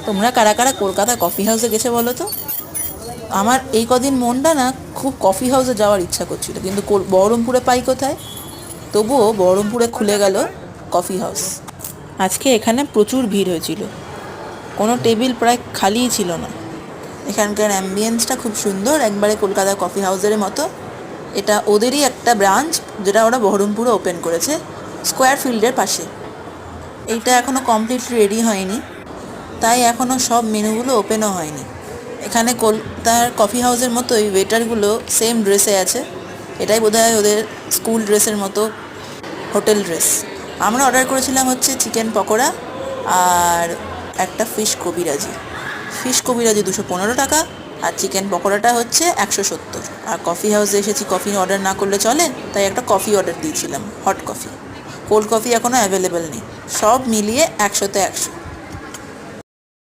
তোমরা কারা কারা কলকাতা কফি হাউসে গেছে বলো তো? আমার এই কদিন মনটা না খুব কফি হাউসে যাওয়ার ইচ্ছা করছিল, কিন্তু বহরমপুরে পাই কোথায়। তবুও বহরমপুরে খুলে গেল কফি হাউস। আজকে এখানে প্রচুর ভিড় হয়েছিল, কোনো টেবিল প্রায় খালিই ছিল না। এখানকার অ্যাম্বিয়েন্সটা খুব সুন্দর, একবারে কলকাতা কফি হাউসের মতো। এটা ওদেরই একটা ব্রাঞ্চ, যেটা ওরা বহরমপুরে ওপেন করেছে, স্কোয়ার ফিল্ডের পাশে। এইটা এখনও কমপ্লিটলি রেডি হয়নি, তাই এখনও সব মেনুগুলো ওপেনও হয়নি। এখানে কলকাতার কফি হাউসের মতোই ওয়েটারগুলো সেম ড্রেসে আছে। এটাই বোধহয় ওদের স্কুল ড্রেসের মতো হোটেল ড্রেস। আমরা অর্ডার করেছিলাম হচ্ছে চিকেন পকোড়া আর একটা ফিশ কবিরাজি 215 টাকা, আর চিকেন পকোড়াটা হচ্ছে 170। আর কফি হাউসে এসেছি, কফি অর্ডার না করলে চলে, তাই একটা কফি অর্ডার দিয়েছিলাম, হট কফি। কোল্ড কফি এখনও অ্যাভেলেবেল নেই। সব মিলিয়ে 100-তে 100।